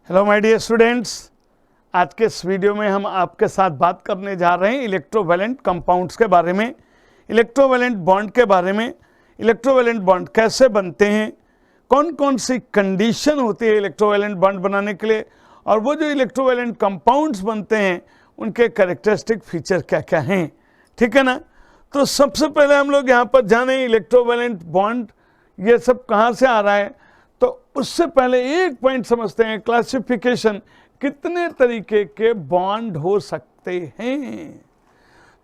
Hello my dear students, आज के इस वीडियो में हम आपके साथ बात करने जा रहे हैं इलेक्ट्रोवैलेंट कंपाउंड्स के बारे में, इलेक्ट्रोवैलेंट बॉन्ड के बारे में। इलेक्ट्रोवैलेंट बॉन्ड कैसे बनते हैं, कौन कौन सी कंडीशन होती है इलेक्ट्रोवैलेंट बॉन्ड बनाने के लिए, और वो जो इलेक्ट्रोवैलेंट कंपाउंड्स बनते हैं उनके कैरेक्टरिस्टिक फीचर क्या क्या हैं। ठीक है ना। तो सबसे पहले हम लोग यहाँ पर जाने इलेक्ट्रोवैलेंट बॉन्ड ये सब कहाँ से आ रहा है। तो उससे पहले एक पॉइंट समझते हैं, क्लासिफिकेशन, कितने तरीके के बॉन्ड हो सकते हैं।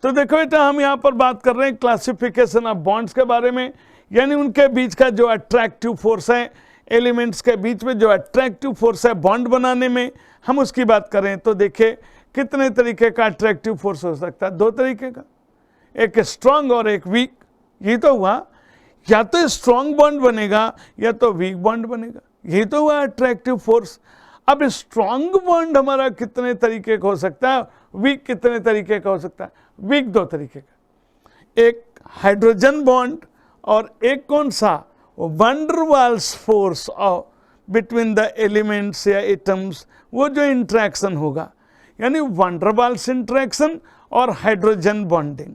तो देखो बेटा, हम यहाँ पर बात कर रहे हैं क्लासिफिकेशन ऑफ बॉन्ड्स के बारे में, यानी उनके बीच का जो अट्रैक्टिव फोर्स है, एलिमेंट्स के बीच में जो अट्रैक्टिव फोर्स है बॉन्ड बनाने में, हम उसकी बात करें तो देखिए कितने तरीके का अट्रैक्टिव फोर्स हो सकता है। दो तरीके का, एक स्ट्रांग और एक वीक। ये तो हुआ, या तो स्ट्रांग बॉन्ड बनेगा या तो वीक बॉन्ड बनेगा। यही तो हुआ अट्रैक्टिव फोर्स। अब स्ट्रांग बॉन्ड हमारा कितने तरीके का हो सकता है, वीक कितने तरीके का हो सकता है। वीक दो तरीके का, एक हाइड्रोजन बॉन्ड और एक कौन सा, van der Waals force between the elements या एटम्स, वो जो इंट्रैक्शन होगा, यानी वैन डर वाल्स इंट्रैक्शन और हाइड्रोजन बॉन्डिंग।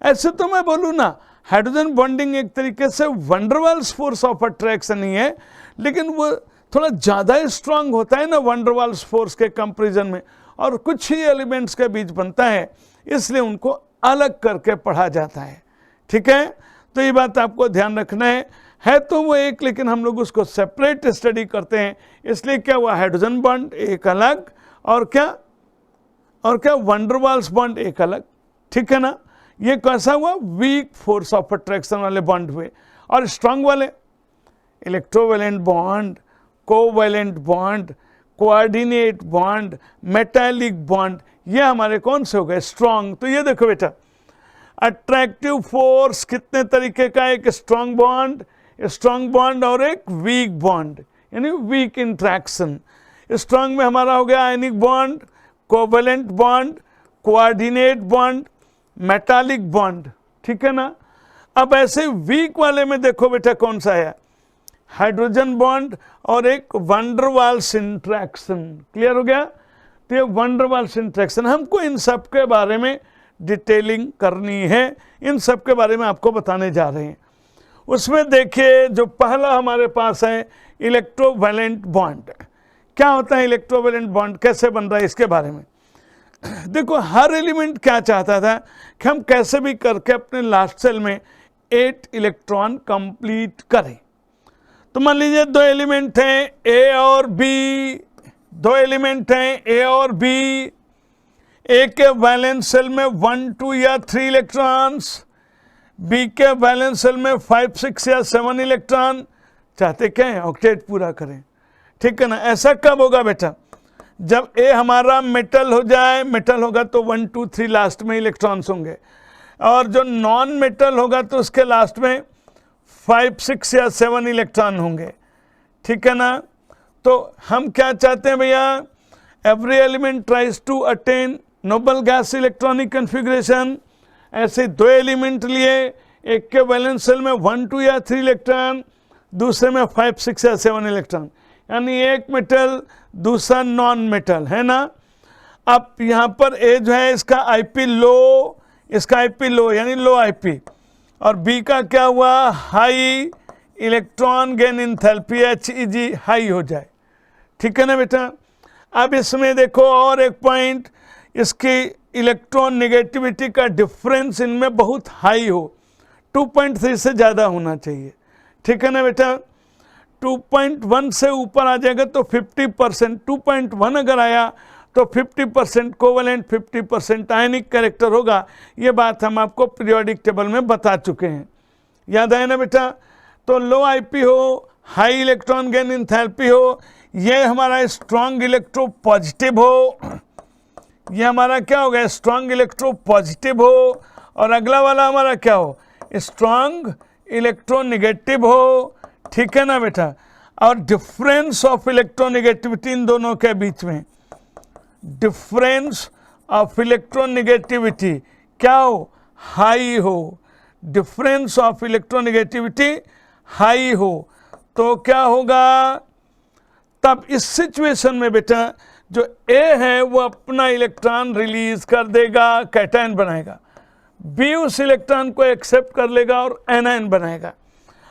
ऐसे तो मैं बोलूँ ना, हाइड्रोजन बॉन्डिंग एक तरीके से van der Waals force of attraction ही है, लेकिन वो थोड़ा ज़्यादा स्ट्रांग होता है ना वैन डर वाल्स फोर्स के कंपैरिजन में, और कुछ ही एलिमेंट्स के बीच बनता है, इसलिए उनको अलग करके पढ़ा जाता है। ठीक है, तो ये बात आपको ध्यान रखना है तो वो एक, लेकिन हम लोग उसको सेपरेट स्टडी करते हैं। इसलिए क्या हुआ, हाइड्रोजन बॉन्ड एक अलग, और क्या वैन डर वाल्स बॉन्ड एक अलग। ठीक है ना। ये कैसा हुआ, वीक फोर्स ऑफ अट्रैक्शन वाले बॉन्ड हुए। और स्ट्रांग वाले electrovalent bond, covalent bond, coordinate bond, metallic bond, ये हमारे कौन से हो गए, स्ट्रांग। तो ये देखो बेटा, अट्रैक्टिव फोर्स कितने तरीके का, एक स्ट्रांग बॉन्ड और एक वीक बॉन्ड, यानी वीक इंट्रैक्शन। स्ट्रांग में हमारा हो गया ionic bond, covalent bond, coordinate bond, metallic bond. ठीक है ना। अब ऐसे वीक वाले में देखो बेटा कौन सा है, हाइड्रोजन बॉन्ड और एक van der Waals interaction. Clear हो गया। तो ये वैन डर वाल्स इंट्रैक्शन, हमको इन सब के बारे में डिटेलिंग करनी है, इन सब के बारे में आपको बताने जा रहे हैं। उसमें देखिए जो पहला हमारे पास है इलेक्ट्रोवैलेंट बॉन्ड। क्या होता है इलेक्ट्रोवैलेंट बॉन्ड, कैसे बन रहा है, इसके बारे में देखो। हर एलिमेंट क्या चाहता था कि हम कैसे भी करके अपने लास्ट सेल में 8 इलेक्ट्रॉन कंप्लीट करें। तो मान लीजिए दो एलिमेंट हैं ए और बी, दो एलिमेंट हैं ए और बी, ए के वैलेंस सेल में 1, 2 या 3 इलेक्ट्रॉन्स, बी के वैलेंस सेल में 5, 6 या 7 इलेक्ट्रॉन। चाहते क्या है, ऑक्टेट पूरा करें। ठीक है ना। ऐसा कब होगा बेटा, जब ए हमारा मेटल हो जाए, मेटल होगा तो 1, 2, 3 लास्ट में इलेक्ट्रॉन्स होंगे, और जो नॉन मेटल होगा तो उसके लास्ट में 5, 6 या 7 इलेक्ट्रॉन होंगे। ठीक है ना। तो हम क्या चाहते हैं भैया, every element tries to attain noble gas electronic configuration. ऐसे दो एलिमेंट लिए, एक के वैलेंस सेल में 1, 2 या 3 इलेक्ट्रॉन, दूसरे में 5, 6 या 7 इलेक्ट्रॉन, यानी एक मेटल दूसरा नॉन मेटल, है ना। अब यहाँ पर ए जो है इसका आईपी लो, इसका आईपी लो यानी लो आईपी, और बी का क्या हुआ, high electron gain enthalpy, HEG high हो जाए। ठीक है ना बेटा। अब इसमें देखो और एक पॉइंट, इसकी इलेक्ट्रॉन नेगेटिविटी का डिफरेंस इनमें बहुत हाई हो, 2.3 से ज़्यादा होना चाहिए। ठीक है ना बेटा। 2.1 से ऊपर आ जाएगा तो 50%, 2.1 अगर आया तो 50% कोवैलेंट, 50% आयनिक कैरेक्टर होगा। ये बात हम आपको पीरियोडिक टेबल में बता चुके हैं, याद आए ना बेटा। तो लो आईपी हो, हाई इलेक्ट्रॉन गेन इंथैल्पी हो, ये हमारा स्ट्रांग इलेक्ट्रो पॉजिटिव हो, ये हमारा क्या हो गया, स्ट्रांग इलेक्ट्रो पॉजिटिव हो, और अगला वाला हमारा क्या हो, स्ट्रांग इलेक्ट्रो नेगेटिव हो। ठीक है ना बेटा। और डिफरेंस ऑफ इलेक्ट्रोनेगेटिविटी इन दोनों के बीच में, डिफरेंस ऑफ इलेक्ट्रोनेगेटिविटी क्या हो, हाई हो। डिफरेंस ऑफ इलेक्ट्रोनेगेटिविटी हाई हो तो क्या होगा, तब इस सिचुएशन में बेटा जो ए है वो अपना इलेक्ट्रॉन रिलीज कर देगा, कैटायन बनाएगा, बी उस इलेक्ट्रॉन को एक्सेप्ट कर लेगा और एनायन बनाएगा।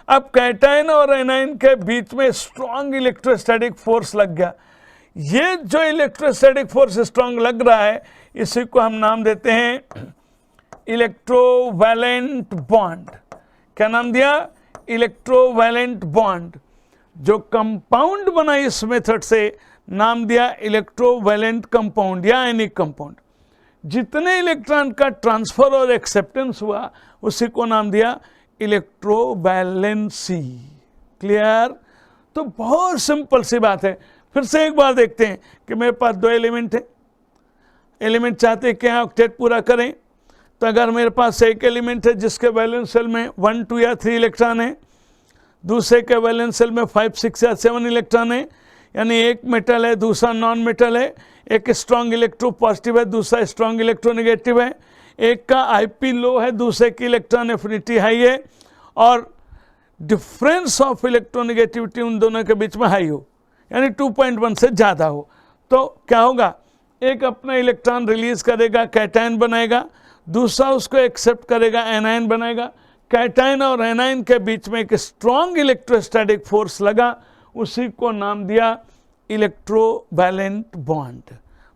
अब कैटायन और एनायन के बीच में स्ट्रॉन्ग इलेक्ट्रोस्टैटिक फोर्स लग गया। ये जो इलेक्ट्रोस्टैटिक फोर्स स्ट्रॉन्ग लग रहा है इसी को हम नाम देते हैं इलेक्ट्रोवैलेंट बॉन्ड। क्या नाम दिया? Electrovalent bond. जो कंपाउंड बना इस मेथड से नाम दिया इलेक्ट्रोवैलेंट कंपाउंड या आयनिक कंपाउंड। जितने इलेक्ट्रॉन का ट्रांसफर और एक्सेप्टेंस हुआ उसी को नाम दिया इलेक्ट्रोवैलेंसी। क्लियर? तो बहुत सिंपल सी बात है। फिर से एक बार देखते हैं कि मेरे पास दो एलिमेंट है, एलिमेंट चाहते हैं कि यहाँ ऑक्टेट पूरा करें। तो अगर मेरे पास एक एलिमेंट है जिसके वैलेंस शेल में 1, 2 या 3 इलेक्ट्रॉन है, दूसरे के वैलेंस शेल में 5, 6 या 7 इलेक्ट्रॉन है, यानी एक मेटल है दूसरा नॉन मेटल है, एक स्ट्रॉन्ग इलेक्ट्रो पॉजिटिव है दूसरा स्ट्रॉन्ग इलेक्ट्रो नेगेटिव है, एक का आईपी लो है दूसरे की इलेक्ट्रॉन एफिनिटी हाई है, और डिफरेंस ऑफ इलेक्ट्रोनेगेटिविटी उन दोनों के बीच में हाई हो, यानी 2.1 से ज़्यादा हो, तो क्या होगा? एक अपना इलेक्ट्रॉन रिलीज करेगा, कैटायन बनाएगा, दूसरा उसको एक्सेप्ट करेगा, एनायन बनाएगा। कैटायन और एनायन के बीच में एक स्ट्रॉन्ग इलेक्ट्रोस्टैटिक फोर्स लगा, उसी को नाम दिया इलेक्ट्रोवैलेंट बॉन्ड।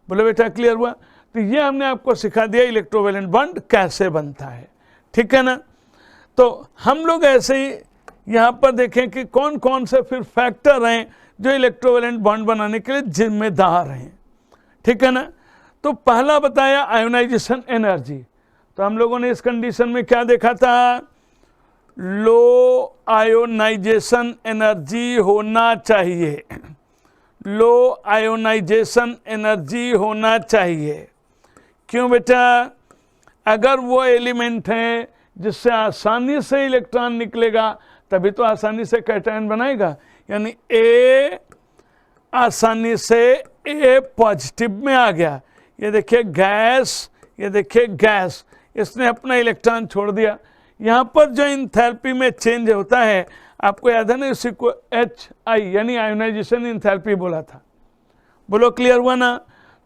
बोले बेटा क्लियर हुआ? तो ये हमने आपको सिखा दिया इलेक्ट्रोवैलेंट बॉन्ड कैसे बनता है, ठीक है ना। तो हम लोग ऐसे ही यहाँ पर देखें कि कौन कौन से फिर फैक्टर हैं जो इलेक्ट्रोवैलेंट बॉन्ड बनाने के लिए जिम्मेदार हैं, ठीक है ना। तो पहला बताया आयोनाइजेशन एनर्जी। तो हम लोगों ने इस कंडीशन में क्या देखा था? लो आयोनाइजेशन एनर्जी होना चाहिए, लो आयोनाइजेशन एनर्जी होना चाहिए। क्यों बेटा? अगर वो एलिमेंट है जिससे आसानी से इलेक्ट्रॉन निकलेगा तभी तो आसानी से कैटायन बनाएगा, यानी ए आसानी से ए पॉजिटिव में आ गया। ये देखिए गैस, ये देखिए गैस, इसने अपना इलेक्ट्रॉन छोड़ दिया। यहाँ पर जो इंथैल्पी में चेंज होता है, आपको याद है ना, इसी को HI यानी आयोनाइजेशन इंथैल्पी बोला था। बोलो क्लियर हुआ ना।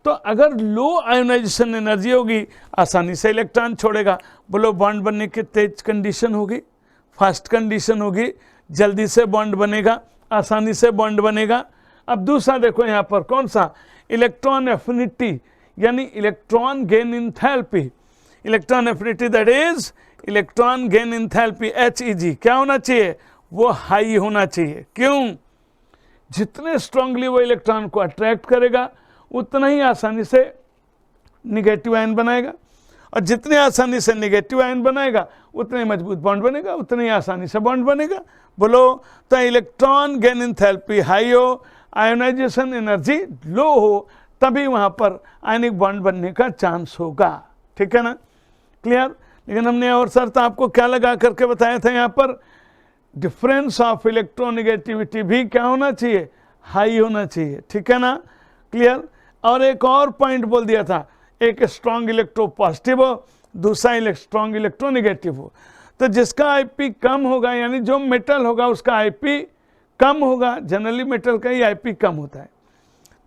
तो अगर लो आयोनाइजेशन एनर्जी होगी आसानी से इलेक्ट्रॉन छोड़ेगा। बोलो बॉन्ड बनने की तेज कंडीशन होगी, फास्ट कंडीशन होगी, जल्दी से बॉन्ड बनेगा, आसानी से बॉन्ड बनेगा। अब दूसरा देखो यहाँ पर कौन सा? इलेक्ट्रॉन एफिनिटी यानी electron gain enthalpy. Electron affinity that is electron gain enthalpy HEG क्या होना चाहिए? वो हाई होना चाहिए। क्यों? जितने स्ट्रांगली वो इलेक्ट्रॉन को अट्रैक्ट करेगा उतना ही आसानी से निगेटिव आयन बनाएगा, और जितने आसानी से निगेटिव आयन बनाएगा उतने मजबूत बॉन्ड बनेगा, उतने ही आसानी से बॉन्ड बनेगा। बोलो तो इलेक्ट्रॉन गेन इंथैल्पी हाई हो, आयोनाइजेशन एनर्जी लो हो, तभी वहाँ पर आयनिक बॉन्ड बनने का चांस होगा, ठीक है ना। क्लियर? लेकिन हमने और शर्त आपको क्या लगा करके बताया था यहाँ पर? डिफरेंस ऑफ इलेक्ट्रोनेगेटिविटी भी क्या होना चाहिए? हाई होना चाहिए, ठीक है ना। क्लियर? और एक और पॉइंट बोल दिया था, एक स्ट्रॉन्ग इलेक्ट्रो पॉजिटिव हो, दूसरा स्ट्रॉन्ग इलेक्ट्रोनेगेटिव हो। तो जिसका आईपी कम होगा, यानी जो मेटल होगा उसका आईपी कम होगा। जनरली मेटल का ही आईपी कम होता है,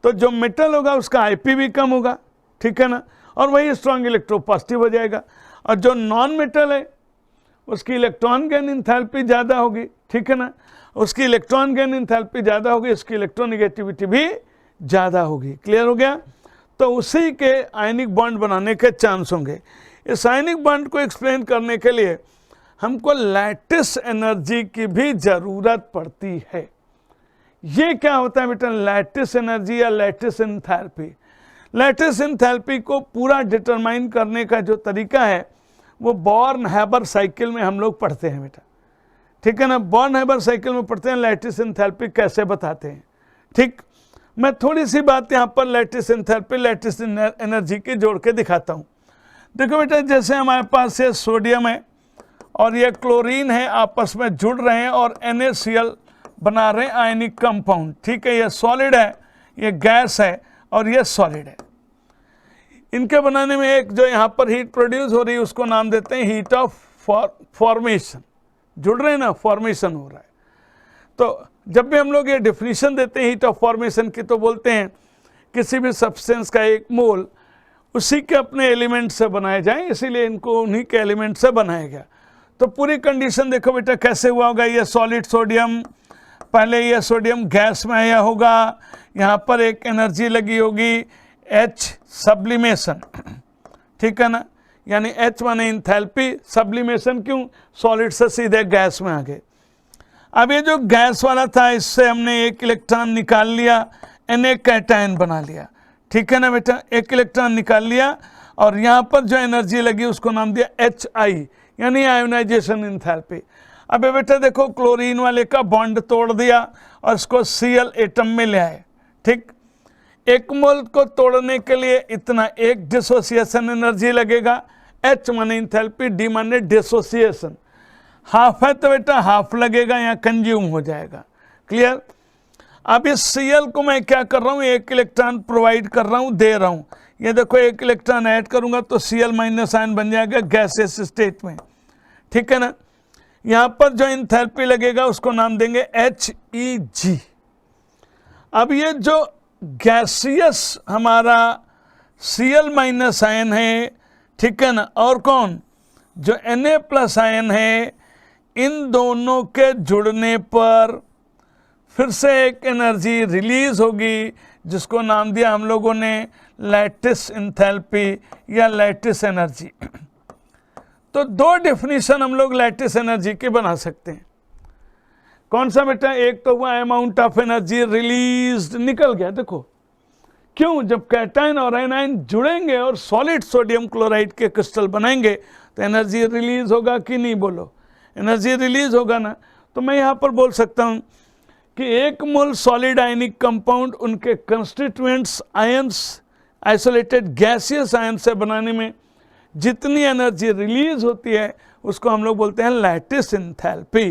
तो जो मेटल होगा उसका आईपी भी कम होगा, ठीक है ना, और वही स्ट्रॉन्ग इलेक्ट्रो पॉजिटिव हो जाएगा। और जो नॉन मेटल है उसकी इलेक्ट्रॉन गेन इंथैल्पी ज़्यादा होगी, ठीक है ना, उसकी इलेक्ट्रॉन गेन इंथैल्पी ज़्यादा होगी, उसकी इलेक्ट्रोनेगेटिविटी भी ज़्यादा होगी। क्लियर हो गया? तो उसी के आयनिक बॉन्ड बनाने के चांस होंगे। इस आयनिक बॉन्ड को एक्सप्लेन करने के लिए हमको लैटिस एनर्जी की भी ज़रूरत पड़ती है। ये क्या होता है बेटा? लैटिस एनर्जी या लैटिस एंथैल्पी। लैटिस एंथैल्पी को पूरा डिटरमाइन करने का जो तरीका है वो बॉर्न हैबर साइकिल में हम लोग पढ़ते हैं बेटा, ठीक है ना। बॉर्न हैबर साइकिल में पढ़ते हैं लैटिस एंथैल्पी कैसे बताते हैं, ठीक। मैं थोड़ी सी बात यहाँ पर लैटिस एंथैल्पी, लैटिस एनर्जी की जोड़ के दिखाता हूँ। देखो बेटा, जैसे हमारे पास ये सोडियम है और ये क्लोरीन है, आपस में जुड़ रहे हैं और NaCl बना रहे हैं आयनिक कंपाउंड, ठीक है। ये सॉलिड है, ये गैस है और ये सॉलिड है। इनके बनाने में एक जो यहाँ पर हीट प्रोड्यूस हो रही है उसको नाम देते हैं हीट ऑफ फॉर्मेशन। जुड़ रहे हैं ना, फॉर्मेशन हो रहा है। तो जब भी हम लोग ये डिफिनीशन देते हैं हीट ऑफ फॉर्मेशन की तो बोलते हैं किसी भी सब्सटेंस का 1 मोल उसी के अपने एलिमेंट से बनाए जाएं, इसीलिए इनको उन्हीं के एलिमेंट से बनाया गया। तो पूरी कंडीशन देखो बेटा कैसे हुआ होगा। ये सॉलिड सोडियम, पहले ये सोडियम गैस में आया होगा, यहाँ पर एक एनर्जी लगी होगी H सब्लिमेशन, ठीक है ना, यानी H माने इंथैल्पी, सब्लिमेशन क्यों, सॉलिड से सीधे गैस में आ गए। अब ये जो गैस वाला था इससे हमने 1 इलेक्ट्रॉन निकाल लिया, Na कैटायन बना लिया, ठीक है ना बेटा, 1 इलेक्ट्रॉन निकाल लिया और यहाँ पर जो एनर्जी लगी उसको नाम दिया HI यानी आयोनाइजेशन इंथैल्पी। अब बेटा देखो क्लोरीन वाले का बॉन्ड तोड़ दिया और इसको Cl एटम में ले आए, ठीक। 1 मोल को तोड़ने के लिए इतना 1 डिसोसिएशन एनर्जी लगेगा, H माने इंथैल्पी, D माने डिसोसिएशन, हाफ है तो बेटा हाफ लगेगा या कंज्यूम हो जाएगा, क्लियर। अब इस Cl को मैं क्या कर रहा हूँ, 1 इलेक्ट्रॉन प्रोवाइड कर रहा हूँ, दे रहा हूँ। ये देखो 1 इलेक्ट्रॉन ऐड करूंगा तो Cl माइनस आयन बन जाएगा गैसियस स्टेट में, ठीक है ना। यहाँ पर जो इंथैल्पी लगेगा उसको नाम देंगे HEG। अब ये जो गैसियस हमारा Cl माइनस आयन है, ठीक है ना, और कौन जो Na प्लस आयन है, इन दोनों के जुड़ने पर फिर से एक एनर्जी रिलीज होगी जिसको नाम दिया हम लोगों ने लैटिस इंथैल्पी या लैटिस एनर्जी। तो 2 डेफिनेशन हम लोग लैटिस एनर्जी के बना सकते हैं। कौन सा बेटा, एक तो हुआ अमाउंट ऑफ एनर्जी रिलीज, निकल गया, देखो क्यों, जब कैटायन और एनायन जुड़ेंगे और सॉलिड सोडियम क्लोराइड के क्रिस्टल बनाएंगे तो एनर्जी रिलीज होगा कि नहीं, बोलो, एनर्जी रिलीज होगा ना। तो मैं यहाँ पर बोल सकता हूँ कि 1 मोल सॉलिड आयनिक कंपाउंड उनके constituents ions isolated gaseous ion से बनाने में जितनी एनर्जी रिलीज होती है उसको हम लोग बोलते हैं लैटिस इंथैल्पी।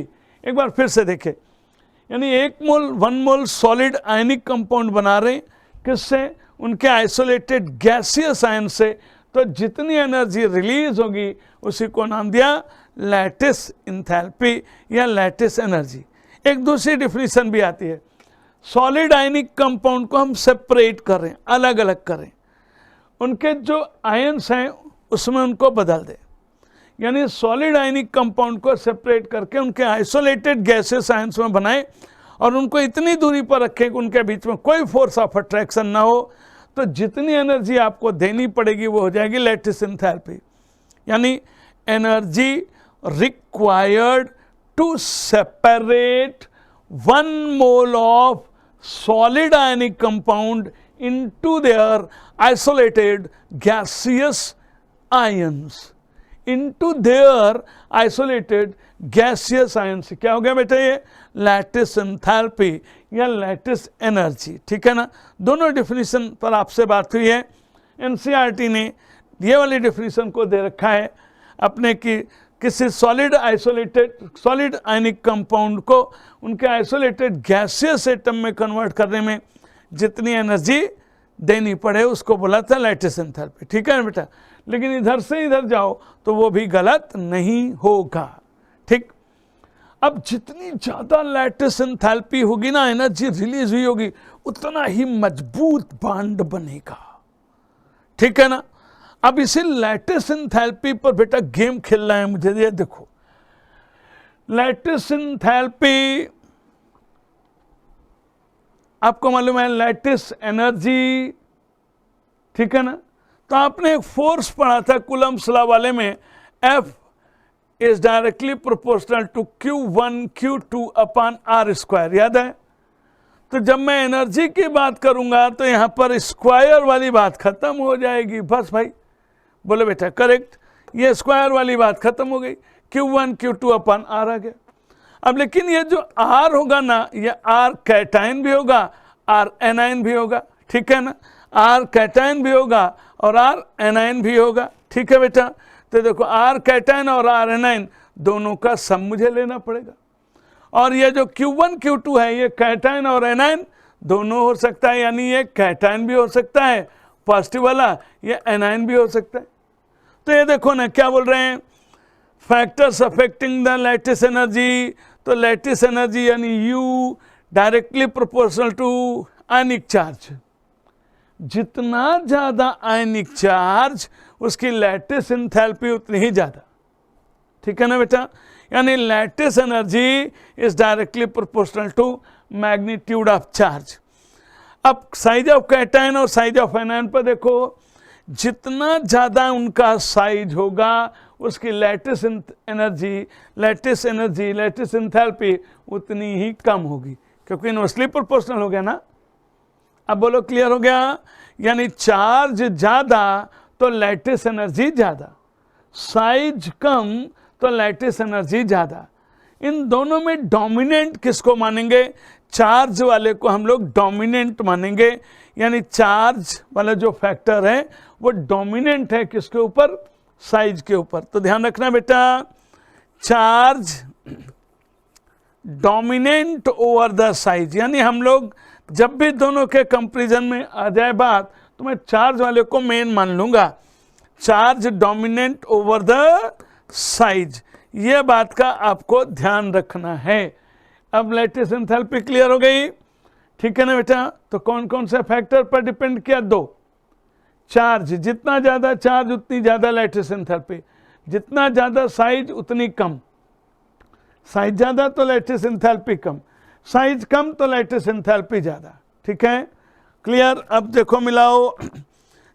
एक बार फिर से देखें, यानी 1 मोल सॉलिड आयनिक कंपाउंड बना रहे हैं, किससे, उनके आइसोलेटेड गैसियस आयन से, तो जितनी एनर्जी रिलीज होगी उसी को नाम दिया लैटिस इंथैल्पी या लैटिस एनर्जी। एक दूसरी डिफिनीशन भी आती है, सॉलिड आयनिक कंपाउंड को हम सेपरेट करें, अलग अलग करें, उनके जो आयंस हैं उसमें उनको बदल दें, यानी सॉलिड आयनिक कंपाउंड को सेपरेट करके उनके आइसोलेटेड गैसेस आयंस में बनाएं और उनको इतनी दूरी पर रखें कि उनके बीच में कोई फोर्स ऑफ अट्रैक्शन ना हो, तो जितनी एनर्जी आपको देनी पड़ेगी वो हो जाएगी लैटिस इंथैल्पी, यानी energy required to separate 1 mole of solid ionic compound into their isolated gaseous ions, into their isolated gaseous ions। क्या हो गया बेटा, ये लैटिस एंथैल्पी या लैटिस एनर्जी, ठीक है ना। दोनों डिफिनीशन पर आपसे बात हुई है, एनसीईआरटी ने ये वाली डिफिनीशन को दे रखा है अपने की किसी सॉलिड आयनिक कंपाउंड को उनके आइसोलेटेड गैसियस एटम में कन्वर्ट करने में जितनी एनर्जी देनी पड़े उसको बोला था लैटिस एंथैल्पी, ठीक है ना बेटा। लेकिन इधर से इधर जाओ तो वो भी गलत नहीं होगा, ठीक। अब जितनी ज़्यादा लैटिस एंथैल्पी होगी ना, एनर्जी रिलीज हुई होगी, उतना ही मजबूत बॉन्ड बनेगा, ठीक है ना। अब इसी लैटिस एंथैल्पी पर बेटा गेम खेलना है मुझे, ये देखो लैटिस एंथैल्पी आपको मालूम है लैटिस एनर्जी, ठीक है ना। तो आपने एक फोर्स पढ़ा था कूलम्ब्स लॉ वाले में, F is directly proportional to Q1 Q2 upon R square, याद है। तो जब मैं एनर्जी की बात करूंगा तो यहां पर स्क्वायर वाली बात खत्म हो जाएगी, बस भाई बोलो बेटा करेक्ट, ये स्क्वायर वाली बात खत्म हो गई, Q1 Q2 अपॉन R आ गया। अब लेकिन ये जो R होगा ना, ये R कैटायन भी होगा, R एनायन भी होगा, ठीक है ना, R कैटायन भी होगा और R एनायन भी होगा, ठीक है बेटा। तो देखो R कैटायन और R एनायन दोनों का सम मुझे लेना पड़ेगा, और ये जो Q1 Q2 है ये कैटायन और एनायन दोनों हो सकता है, यानी ये कैटायन भी हो सकता है पॉजिटिव वाला, ये एनायन भी हो सकता है। तो ये देखो ना क्या बोल रहे हैं, factors affecting the lattice energy, तो लैटिस एनर्जी यानी U directly proportional to ionic charge. जितना ज़्यादा आयनिक चार्ज उसकी लैटिस एंथैल्पी उतनी ही ज़्यादा। ठीक है ना बेटा, यानी lattice energy is directly proportional to magnitude of charge. अब साइज ऑफ कैटायन और साइज ऑफ एनायन पर देखो, जितना ज़्यादा उनका साइज होगा उसकी लैटिस एनर्जी, लैटिस एंथैल्पी उतनी ही कम होगी, क्योंकि इनवर्सली प्रोपोर्शनल हो गया ना। अब बोलो क्लियर हो गया, यानी चार्ज ज़्यादा तो लैटिस एनर्जी ज़्यादा, साइज कम तो लैटिस एनर्जी ज़्यादा। इन दोनों में डोमिनेंट किसको मानेंगे? चार्ज वाले को हम लोग डोमिनेंट मानेंगे, यानी चार्ज वाला जो फैक्टर है वो डोमिनेंट है किसके ऊपर? साइज के ऊपर। तो ध्यान रखना बेटा, charge dominant over the size, यानी हम लोग जब भी दोनों के कंपैरिजन में आ जाए बात तो मैं चार्ज वाले को मेन मान लूंगा। Charge dominant over the size, ये बात का आपको ध्यान रखना है। अब लैटिस एंथैल्पी क्लियर हो गई, ठीक है ना बेटा। तो कौन कौन से फैक्टर पर डिपेंड किया? दो। चार्ज, जितना ज़्यादा चार्ज उतनी ज़्यादा लैटिस एंथैल्पी, जितना ज़्यादा साइज उतनी कम। साइज ज़्यादा तो लैटिस एंथैल्पी कम, साइज कम तो लैटिस एंथैल्पी ज़्यादा। ठीक है, क्लियर। अब देखो मिलाओ,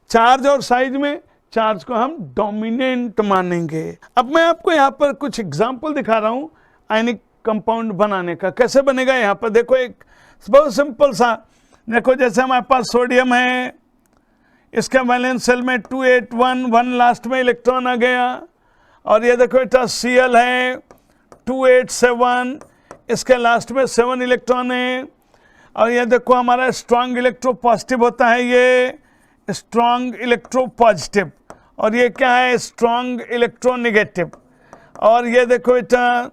चार्ज और साइज में चार्ज को हम डोमिनेंट मानेंगे। अब मैं आपको यहाँ पर कुछ एग्जाम्पल दिखा रहा हूँ आयनिक कंपाउंड बनाने का। कैसे बनेगा? यहाँ पर देखो, एक बहुत सिंपल सा, देखो जैसे हमारे पास सोडियम है, इसके वैलेंस शेल में 281, 1 लास्ट में इलेक्ट्रॉन आ गया। और ये देखो बेटा Cl है 287, इसके लास्ट में 7 इलेक्ट्रॉन है। और ये देखो हमारा स्ट्रॉन्ग इलेक्ट्रो पॉजिटिव होता है, ये स्ट्रॉन्ग इलेक्ट्रो पॉजिटिव, और ये क्या है? Strong electro negative. और ये देखो बेटा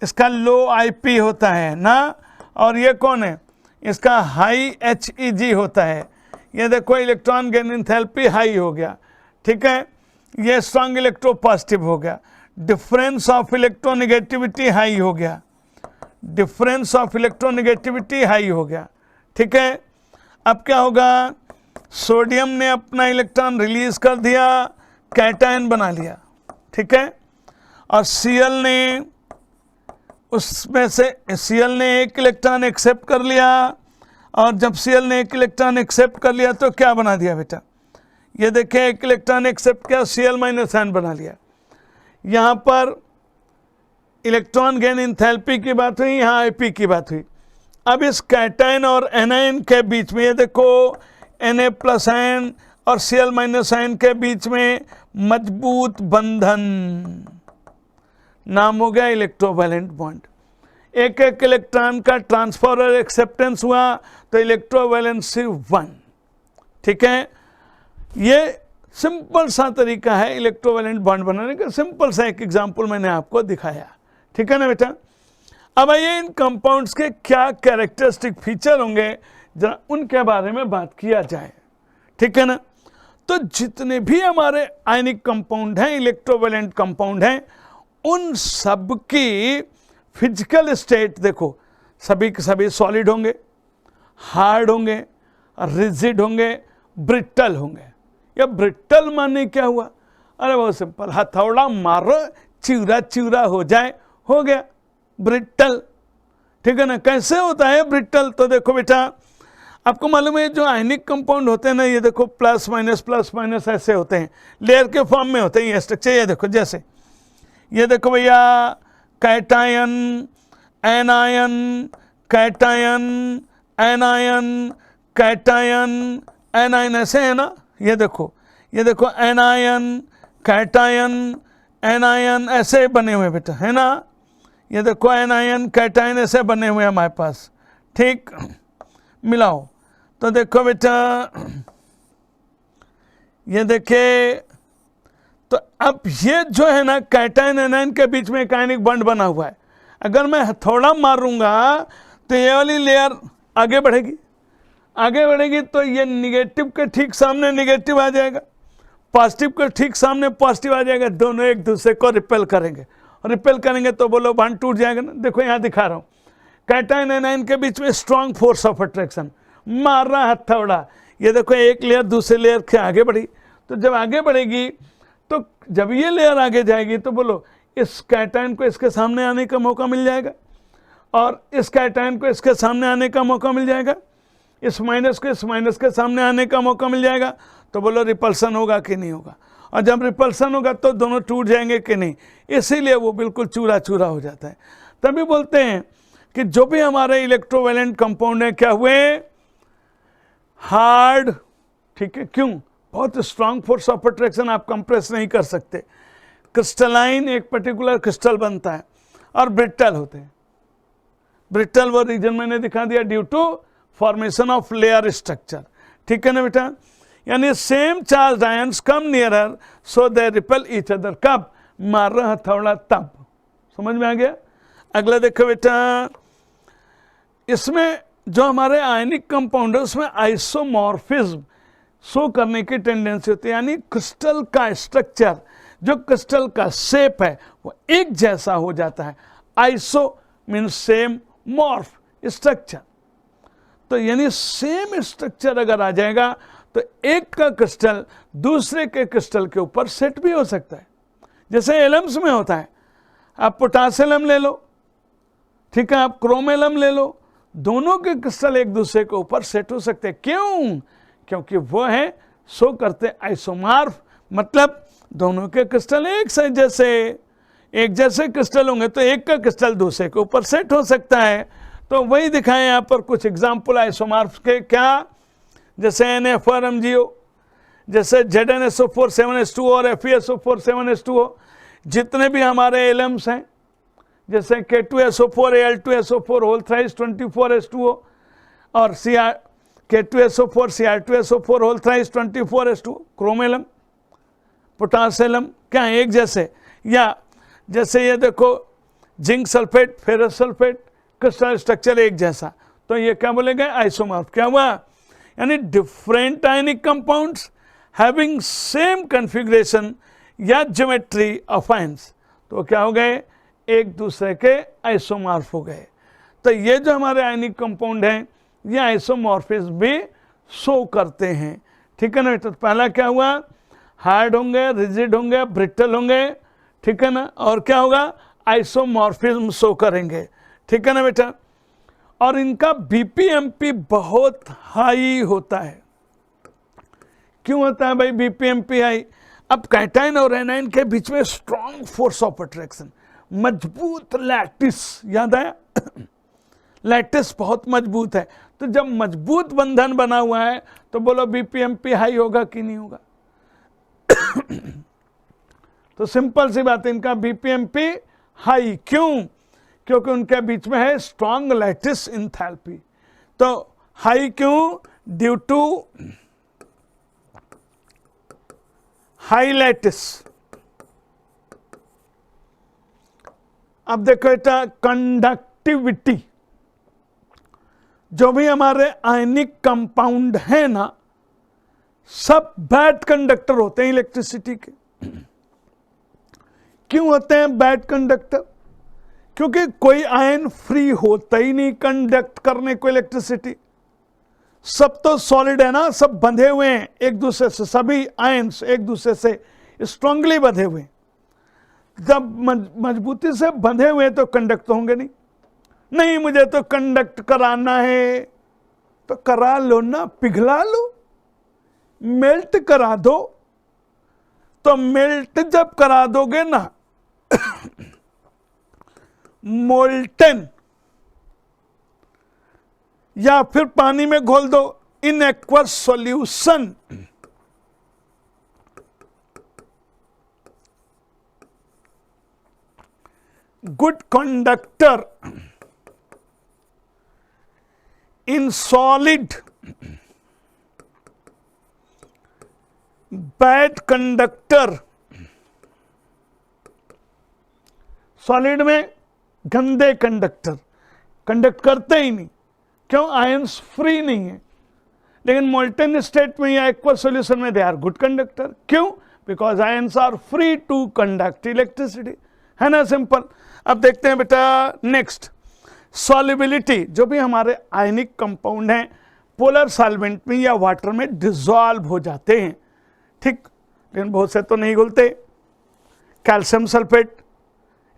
इसका लो IP होता है ना, और ये कौन है? इसका हाई HEG होता है। ये देखो इलेक्ट्रॉन गेन एंथैल्पी हाई हो गया, ठीक है। ये स्ट्रॉन्ग इलेक्ट्रो पॉजिटिव हो गया, डिफरेंस ऑफ इलेक्ट्रोनेगेटिविटी हाई हो गया, डिफरेंस ऑफ इलेक्ट्रोनेगेटिविटी हाई हो गया, ठीक है। अब क्या होगा? सोडियम ने अपना इलेक्ट्रॉन रिलीज कर दिया, कैटायन बना लिया, ठीक है। और Cl ने उसमें से Cl ने एक इलेक्ट्रॉन एक्सेप्ट कर लिया, और जब Cl ने एक इलेक्ट्रॉन एक्सेप्ट कर लिया तो क्या बना दिया बेटा? ये देखें, एक इलेक्ट्रॉन एक्सेप्ट किया, Cl-n बना लिया। यहाँ पर इलेक्ट्रॉन गेन एंथैल्पी की बात हुई, यहाँ IP की बात हुई। अब इस कैटायन और एनायन के बीच में ये देखो Na+n और Cl-n के बीच में मजबूत बंधन, नाम हो गया इलेक्ट्रोवैलेंट बॉन्ड। एक एक इलेक्ट्रॉन का ट्रांसफर और एक्सेप्टेंस हुआ तो इलेक्ट्रोवैलेंसी 1, ठीक है। ये सिंपल सा तरीका है इलेक्ट्रोवैलेंट बॉन्ड बनाने का, सिंपल सा एक एग्जांपल मैंने आपको दिखाया, ठीक है ना बेटा। अब आइए इन कंपाउंड्स के क्या कैरेक्टरिस्टिक फीचर होंगे, जरा उनके बारे में बात किया जाए, ठीक है ना। तो जितने भी हमारे आयनिक कंपाउंड हैं, इलेक्ट्रोवैलेंट कंपाउंड हैं, उन सब की फिजिकल स्टेट देखो, सभी के सभी सॉलिड होंगे, हार्ड होंगे, रिजिड होंगे, ब्रिटल होंगे। या ब्रिटल माने क्या हुआ? अरे बहुत सिंपल, हथौड़ा मारो चिवरा चिवरा हो जाए, हो गया ब्रिटल, ठीक है ना। कैसे होता है ब्रिटल? तो देखो बेटा, आपको मालूम है जो आयनिक कंपाउंड होते हैं ना, ये देखो प्लस माइनस ऐसे होते हैं, लेयर के फॉर्म में होते हैं ये स्ट्रक्चर। ये देखो, जैसे ये देखो भैया, cation anion, cation anion, cation anion, ऐसे है ना। ये देखो एनायन, कैटायन, एनायन ऐसे बने हुए बेटा, है ना। ये देखो एनायन, कैटायन ऐसे बने हुए हमारे पास, ठीक। मिलाओ तो देखो बेटा, ये देखे, तो अब ये जो है ना कैटायन एनायन के बीच में एक आयनिक बॉन्ड बना हुआ है। अगर मैं हथौड़ा मारूंगा तो ये वाली लेयर आगे बढ़ेगी तो ये निगेटिव के ठीक सामने निगेटिव आ जाएगा, पॉजिटिव के ठीक सामने पॉजिटिव आ जाएगा, दोनों एक दूसरे को रिपेल करेंगे, और रिपेल करेंगे तो बोलो बॉन्ड टूट जाएगा ना। देखो यहाँ दिखा रहा हूँ, कैटायन एनायन के बीच में स्ट्रॉन्ग फोर्स ऑफ अट्रैक्शन, मार रहा हथौड़ा। ये देखो एक लेयर दूसरे लेयर के आगे बढ़ी, तो जब आगे बढ़ेगी तो जब ये लेयर आगे जाएगी तो बोलो इस कैटायन को इसके सामने आने का मौका मिल जाएगा और इस कैटायन को इसके सामने आने का मौका मिल जाएगा, इस माइनस को इस माइनस के सामने आने का मौका मिल जाएगा। तो बोलो रिपल्सन होगा कि नहीं होगा, और जब रिपल्सन होगा तो दोनों टूट जाएंगे कि नहीं, इसीलिए वो बिल्कुल चूरा चूरा हो जाता है। तभी बोलते हैं कि जो भी हमारे इलेक्ट्रोवैलेंट कंपाउंड है क्या हुए, हार्ड, ठीक है, क्यों, बहुत स्ट्रांग फोर्स ऑफ अट्रैक्शन, आप कंप्रेस नहीं कर सकते। क्रिस्टलाइन, एक पर्टिकुलर क्रिस्टल बनता है, और ब्रिटल होते हैं। ब्रिटल वो रीजन मैंने दिखा दिया, due to formation of layer structure, ठीक है ना बेटा। यानी same charge ions come nearer so they repel each other, कब, मार रहा हथौड़ा तब। समझ में आ गया। अगला देखो बेटा, इसमें जो हमारे आयनिक कंपाउंड है उसमें आइसोमॉर्फिज्म शो करने की टेंडेंसी होती है, यानी क्रिस्टल का स्ट्रक्चर, जो क्रिस्टल का शेप है वो एक जैसा हो जाता है। Iso means same, morph structure, तो यानी सेम स्ट्रक्चर अगर आ जाएगा तो एक का क्रिस्टल दूसरे के क्रिस्टल के ऊपर सेट भी हो सकता है। जैसे एलम्स में होता है, आप पोटासियम ले लो, ठीक है, आप क्रोमेलम ले लो, दोनों के क्रिस्टल एक दूसरे के ऊपर सेट हो सकते हैं। क्यों? क्योंकि वो है शो करते आइसोमॉर्फ, मतलब दोनों के क्रिस्टल एक जैसे क्रिस्टल होंगे तो एक का क्रिस्टल दूसरे के ऊपर सेट हो सकता है। तो वही दिखाएं यहाँ पर कुछ एग्जाम्पल आइसोमॉर्फ के, क्या, जैसे NF4MgO, जैसे ZnSO4 7s2 और FeSO4 7s2, जितने भी हमारे एलम्स हैं, जैसे K2SO4 Al2SO4 whole thrice 24s2 और K2SO4 Cr2SO4 whole thrice 24s2, क्रोमेलम, potassium, क्या एक जैसे। या जैसे ये देखो zinc sulphate, ferrous sulphate, crystal structure एक जैसा, तो ये क्या बोलेंगे, आइसोमॉर्फ। क्या हुआ, यानी different ionic compounds having same configuration या ज्योमेट्री ऑफ आयंस, तो क्या हो गए, एक दूसरे के आइसोमॉर्फ हो गए। तो ये जो हमारे आयनिक कंपाउंड हैं ये आइसोमॉर्फिज्म भी शो करते हैं, ठीक है ना। तो पहला क्या हुआ, हार्ड होंगे, रिजिड होंगे, ब्रिटल होंगे, ठीक है ना, और क्या होगा, आइसोमॉर्फिज्म शो करेंगे, ठीक है ना बेटा। और इनका बीपीएमपी बहुत हाई होता है। क्यों होता है भाई बीपीएमपी हाई? अब कैटायन और एनायन के बीच में स्ट्रॉन्ग फोर्स ऑफ अट्रैक्शन, मजबूत लैटिस, याद आया लैटिस बहुत मजबूत है, तो जब मजबूत बंधन बना हुआ है तो बोलो बीपीएमपी हाई होगा कि नहीं होगा। तो सिंपल सी बात है, इनका बीपीएमपी हाई, क्यों? क्योंकि उनके बीच में है स्ट्रॉन्ग लैटिस इंथैल्पी। तो हाई क्यों? Due to high lattice. अब देखो बेटा कंडक्टिविटी, जो भी हमारे आयनिक कंपाउंड है ना, सब बैड कंडक्टर होते हैं इलेक्ट्रिसिटी के। क्यों होते हैं बैड कंडक्टर? क्योंकि कोई आयन फ्री होता ही नहीं कंडक्ट करने को इलेक्ट्रिसिटी। सब तो सॉलिड है ना, सब बंधे हुए हैं एक दूसरे से, सभी आयन्स एक दूसरे से स्ट्रांगली बंधे हुए हैं। जब मजबूती से बंधे हुए तो कंडक्ट होंगे नहीं। नहीं मुझे तो कंडक्ट कराना है, तो करा लो ना, पिघला लो, मेल्ट करा दो। तो मेल्ट जब करा दोगे ना मोल्टन, या फिर पानी में घोल दो in aqueous solution, good conductor in solid, bad conductor solid में, गंदे कंडक्टर, कंडक्ट करते ही नहीं। क्यों? आयंस फ्री नहीं है। लेकिन मोल्टन स्टेट में या एक्वस सॉल्यूशन में दे आर गुड कंडक्टर। क्यों? Because ions are free to conduct electricity, है ना, सिंपल। अब देखते हैं बेटा नेक्स्ट, सॉल्युबिलिटी, जो भी हमारे आयनिक कंपाउंड हैं पोलर सॉल्वेंट में या वाटर में डिसॉल्व हो जाते हैं, ठीक, लेकिन बहुत से तो नहीं घुलते। Calcium sulphate,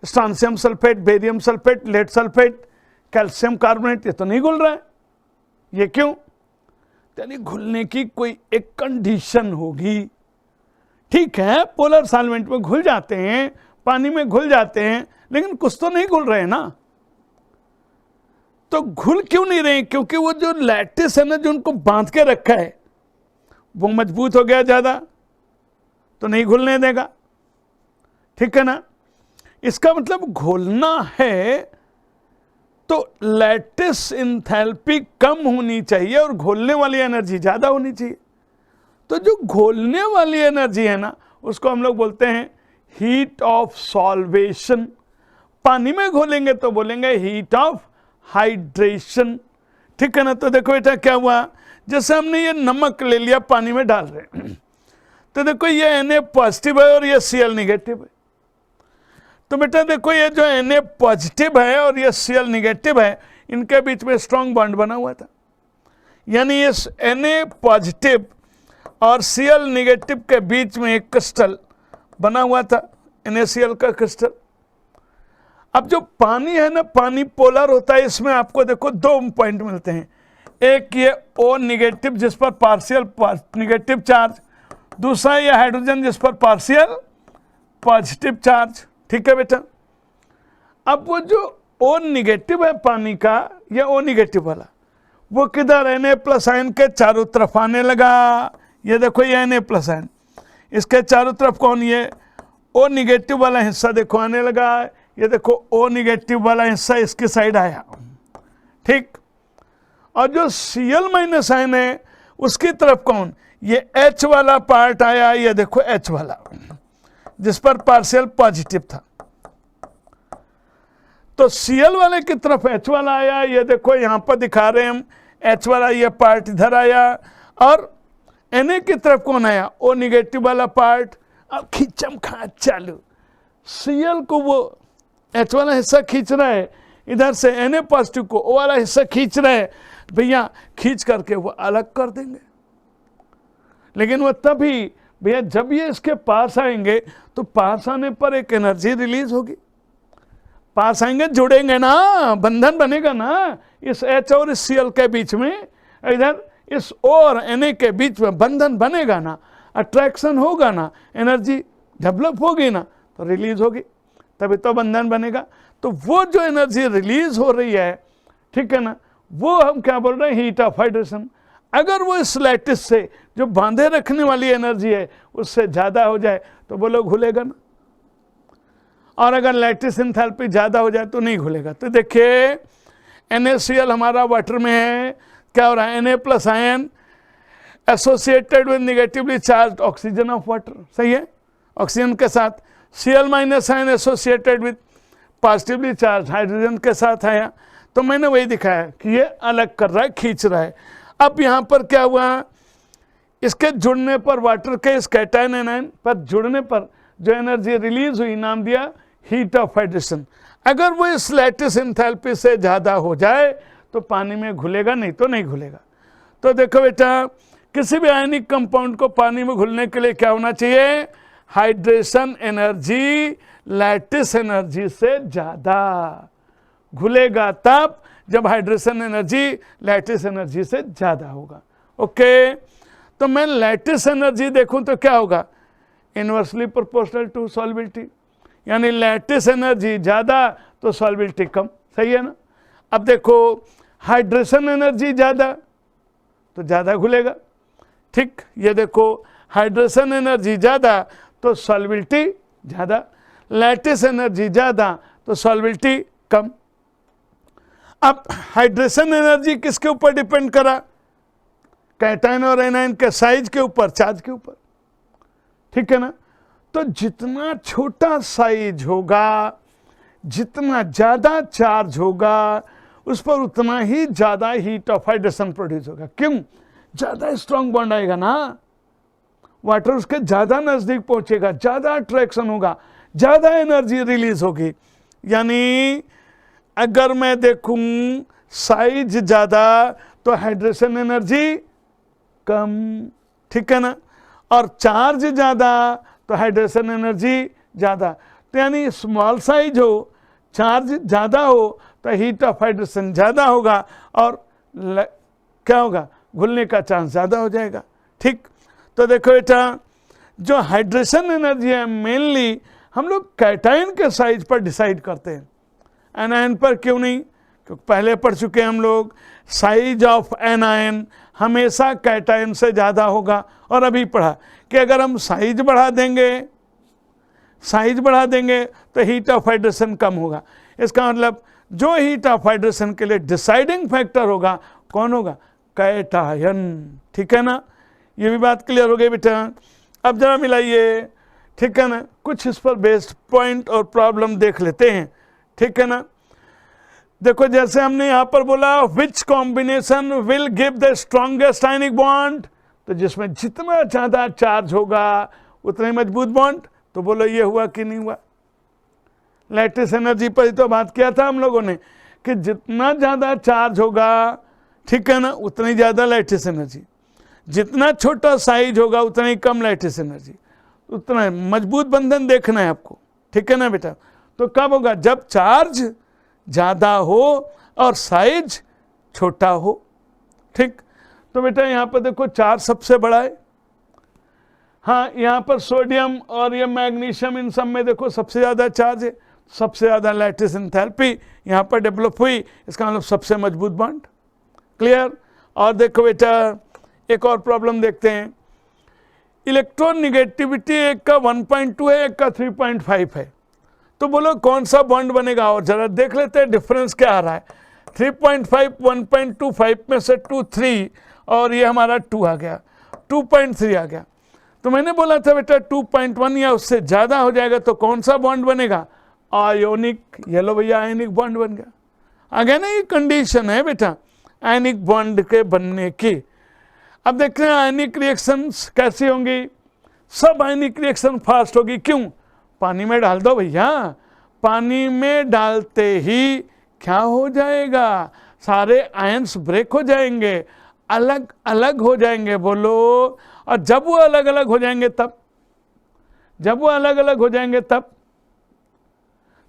strontium sulphate, barium sulphate, lead sulphate, calcium carbonate, ये तो नहीं घुल रहा है। ये क्यों? यानी घुलने की कोई एक कंडीशन होगी। ठीक है, पोलर सॉल्वेंट में घुल जाते हैं, पानी में घुल जाते हैं, लेकिन कुछ तो नहीं घुल रहे ना। तो घुल क्यों नहीं रहे? क्योंकि वो जो लैटिस है ना, जो उनको बांध के रखा है, वो मजबूत हो गया ज्यादा, तो नहीं घुलने देगा। ठीक है ना? इसका मतलब घोलना है तो लैटिस इंथैल्पी कम होनी चाहिए और घोलने वाली एनर्जी ज्यादा होनी चाहिए। तो जो घोलने वाली एनर्जी है ना, उसको हम लोग बोलते हैं हीट ऑफ सॉल्वेशन। पानी में घोलेंगे तो बोलेंगे हीट ऑफ हाइड्रेशन। ठीक है ना? तो देखो बेटा क्या हुआ, जैसे हमने ये नमक ले लिया, पानी में डाल रहे हैं, तो देखो ये Na पॉजिटिव है और ये Cl निगेटिव है। तो बेटा देखो ये जो Na पॉजिटिव है और ये Cl निगेटिव है, इनके बीच में स्ट्रॉन्ग बॉन्ड बना हुआ था। यानी इस Na पॉजिटिव और Cl निगेटिव के बीच में एक क्रिस्टल बना हुआ था, NaCl का क्रिस्टल। अब जो पानी है ना, पानी पोलर होता है, इसमें आपको देखो दो पॉइंट मिलते हैं। एक ये O निगेटिव जिस पर पार्शियल निगेटिव चार्ज, दूसरा ये हाइड्रोजन जिस पर पार्शियल पॉजिटिव चार्ज। ठीक है बेटा? अब वो जो O निगेटिव है पानी का, ये O निगेटिव वाला, वो किधर Na प्लस आयन के चारों तरफ आने लगा। ये देखो ये Na प्लस आयन, इसके चारों तरफ कौन, ये O निगेटिव वाला हिस्सा देखो आने लगा। ये देखो O निगेटिव वाला हिस्सा इसकी साइड आया। ठीक, और जो Cl माइनस आयन है उसकी तरफ कौन, ये H वाला पार्ट आया। ये देखो H वाला जिस पर पार्शियल पॉजिटिव था। तो Cl वाले की तरफ H वाला आया। ये देखो यहां पर दिखा रहे हैं हम, H वाला ये पार्ट इधर आया, और Na की तरफ कौन आया, O निगेटिव वाला पार्ट। अब खींचम खाच चालू, Cl को वो H वाला हिस्सा खींच रहा है, इधर से Na पॉजिटिव को O वाला हिस्सा खींच रहा है। भैया खींच करके वो अलग कर देंगे, लेकिन वो तभी भैया जब ये इसके पास आएंगे, तो पास आने पर एक एनर्जी रिलीज होगी। पास आएंगे, जुड़ेंगे ना, बंधन बनेगा ना इस H और इस Cl के बीच में, इधर इस O और Na के बीच में बंधन बनेगा ना, अट्रैक्शन होगा ना, एनर्जी डेवलप होगी ना, तो रिलीज होगी, तभी तो बंधन बनेगा। तो वो जो एनर्जी रिलीज हो रही है, ठीक है ना, वो हम क्या बोल रहे हैं, हीट ऑफ हाइड्रेशन। अगर वो इस लैटिस से जो बांधे रखने वाली एनर्जी है उससे ज्यादा हो जाए तो बोलो घुलेगा ना, और अगर लैटिस एंथैल्पी ज्यादा हो जाए तो नहीं घुलेगा। तो देखिए NaCl हमारा वाटर में है, क्या हो रहा है, Na plus ion associated with negatively charge oxygen of water, सही है, ऑक्सीजन के साथ। Cl minus ion associated with positively charge hydrogen के साथ आया। तो मैंने वही दिखाया कि ये अलग कर रहा है, खींच रहा है। अब यहां पर क्या हुआ, इसके जुड़ने पर, वाटर के इस कैटायन एनायन पर जुड़ने पर जो एनर्जी रिलीज हुई, नाम दिया हीट ऑफ हाइड्रेशन। अगर वो इस लैटिस एंथैल्पी से ज्यादा हो जाए तो पानी में घुलेगा, नहीं तो नहीं घुलेगा। तो देखो बेटा, किसी भी आयनिक कंपाउंड को पानी में घुलने के लिए क्या होना चाहिए, हाइड्रेशन एनर्जी लैटिस एनर्जी से ज्यादा। घुलेगा तब जब हाइड्रेशन एनर्जी लैटिस एनर्जी से ज्यादा होगा। ओके, तो मैं लैटिस एनर्जी देखूं तो क्या होगा, इनवर्सली प्रोपोर्शनल टू सॉल्युबिलिटी, यानी लैटिस एनर्जी ज्यादा तो सॉल्युबिलिटी कम, सही है ना। अब देखो हाइड्रेशन एनर्जी ज्यादा तो ज्यादा घुलेगा। ठीक, ये देखो हाइड्रेशन एनर्जी ज्यादा तो सॉल्युबिलिटी ज्यादा, लैटिस एनर्जी ज्यादा तो सॉल्युबिलिटी कम। अब हाइड्रेशन एनर्जी किसके ऊपर डिपेंड करा, कैटायन और एनायन के साइज के ऊपर, चार्ज के ऊपर, ठीक है ना। तो जितना छोटा साइज होगा, जितना ज्यादा चार्ज होगा, उस पर उतना ही ज्यादा हीट ऑफ हाइड्रेशन प्रोड्यूस होगा। क्यों, ज्यादा स्ट्रॉन्ग बॉन्ड आएगा ना, वाटर उसके ज्यादा नजदीक पहुंचेगा, ज्यादा अट्रैक्शन होगा, ज्यादा एनर्जी रिलीज होगी। यानी अगर मैं देखूं साइज ज़्यादा तो हाइड्रेशन एनर्जी कम, ठीक है ना, और चार्ज ज़्यादा तो हाइड्रेशन एनर्जी ज़्यादा। तो यानी स्मॉल साइज हो, चार्ज ज़्यादा हो तो हीट ऑफ हाइड्रेशन ज़्यादा होगा और क्या होगा, घुलने का चांस ज़्यादा हो जाएगा। ठीक, तो देखो बेटा, जो हाइड्रेशन एनर्जी है मेनली हम लोग कैटायन के साइज पर डिसाइड करते हैं, एनायन पर क्यों नहीं, क्योंकि पहले पढ़ चुके हैं हम लोग साइज ऑफ एनायन हमेशा कैटायन से ज़्यादा होगा। और अभी पढ़ा कि अगर हम साइज बढ़ा देंगे तो हीट ऑफ हाइड्रेशन कम होगा। इसका मतलब जो हीट ऑफ हाइड्रेशन के लिए डिसाइडिंग फैक्टर होगा कौन होगा, कैटायन, ठीक है ना। ये भी बात क्लियर हो गई बेटा। अब जरा मिलाइए, ठीक है ना, कुछ इस पर बेस्ड पॉइंट और प्रॉब्लम देख लेते हैं, ठीक है ना। देखो जैसे हमने यहाँ पर बोला which combination will give the strongest ionic bond, तो जिसमें जितना ज़्यादा चार्ज होगा उतना ही मजबूत बॉन्ड। तो बोलो ये हुआ कि नहीं हुआ। लैटिस एनर्जी पर ही तो बात किया था हम लोगों ने कि जितना ज़्यादा चार्ज होगा, ठीक है ना, उतनी ज़्यादा लैटिस एनर्जी, जितना छोटा साइज होगा उतना ही कम लैटिस एनर्जी, उतना मजबूत बंधन देखना है आपको, ठीक है ना बेटा। तो कब होगा, जब चार्ज ज़्यादा हो और साइज छोटा हो। ठीक, तो बेटा यहाँ पर देखो चार्ज सबसे बड़ा है, हाँ यहाँ पर सोडियम और ये मैग्नीशियम इन सब में देखो सबसे ज़्यादा चार्ज है, सबसे ज़्यादा लैटिस एंथैल्पी यहाँ पर डेवलप हुई, इसका मतलब सबसे मजबूत बॉन्ड। क्लियर। और देखो बेटा एक और प्रॉब्लम देखते हैं, इलेक्ट्रॉन निगेटिविटी एक का 1.2 है, एक का 3.5 है, तो बोलो कौन सा बॉन्ड बनेगा। और जरा देख लेते हैं डिफरेंस क्या आ रहा है, 3.5 1.25 में से 2 3 और ये हमारा 2 आ गया, 2.3 आ गया। तो मैंने बोला था बेटा 2.1 या उससे ज़्यादा हो जाएगा तो कौन सा बॉन्ड बनेगा, आयोनिक, ये लो भैया आयनिक बॉन्ड बन गया। आगे ना ये कंडीशन है बेटा आयनिक बॉन्ड के बनने की। अब देखते हैं आयनिक रिएक्शंस कैसी होंगी, सब आयनिक रिएक्शन फास्ट होगी। क्यों, पानी में डाल दो भैया, पानी में डालते ही क्या हो जाएगा, सारे आयंस ब्रेक हो जाएंगे, अलग अलग हो जाएंगे, बोलो। और जब वो अलग अलग हो जाएंगे तब, जब वो अलग अलग हो जाएंगे तब,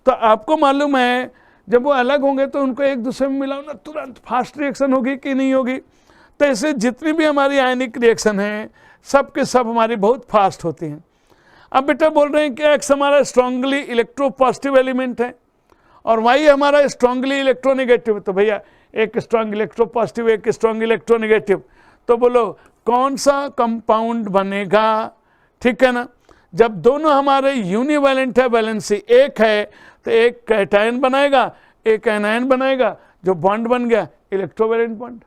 तो आपको मालूम है जब वो अलग होंगे तो उनको एक दूसरे में मिलाओ ना, तुरंत फास्ट रिएक्शन होगी कि नहीं होगी। तो ऐसे जितनी भी हमारी आयनिक रिएक्शन है सब के सब हमारी बहुत फास्ट होती हैं। अब बेटा बोल रहे हैं कि एक्स हमारा स्ट्रांगली इलेक्ट्रोपॉजिटिव एलिमेंट है और वाई हमारा स्ट्रांगली इलेक्ट्रोनेगेटिव। तो भैया एक स्ट्रांग इलेक्ट्रोपॉजिटिव एक स्ट्रांग इलेक्ट्रोनेगेटिव, तो बोलो कौन सा कंपाउंड बनेगा, ठीक है ना। जब दोनों हमारे यूनिवैलेंट है, वैलेंसी एक है, तो एक कैटायन बनाएगा एक एनायन बनाएगा, जो बॉन्ड बन गया इलेक्ट्रोवैलेंट बॉन्ड,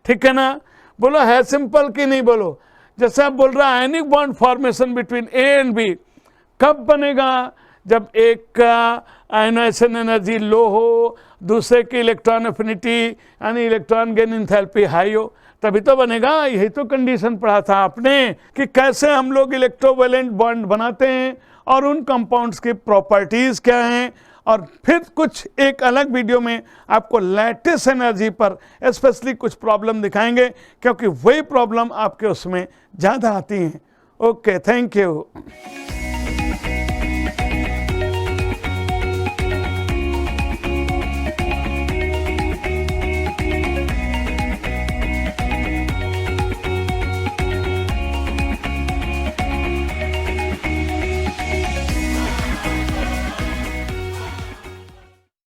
ठीक है ना। बोलो है सिंपल कि नहीं, बोलो। जैसे आप बोल रहा है ionic bond formation between A and B कब बनेगा, जब एक का आयनाइजेशन एनर्जी लो हो, दूसरे की इलेक्ट्रॉन एफिनिटी यानी इलेक्ट्रॉन गेन एंथैल्पी हाई हो, तभी तो बनेगा। यही तो कंडीशन पढ़ा था आपने कि कैसे हम लोग इलेक्ट्रोवैलेंट बॉन्ड बनाते हैं और उन कंपाउंड्स की प्रॉपर्टीज़ क्या हैं। और फिर कुछ एक अलग वीडियो में आपको लैटिस एनर्जी पर स्पेशली कुछ प्रॉब्लम दिखाएंगे, क्योंकि वही प्रॉब्लम आपके उसमें ज़्यादा आती हैं। Okay, thank you.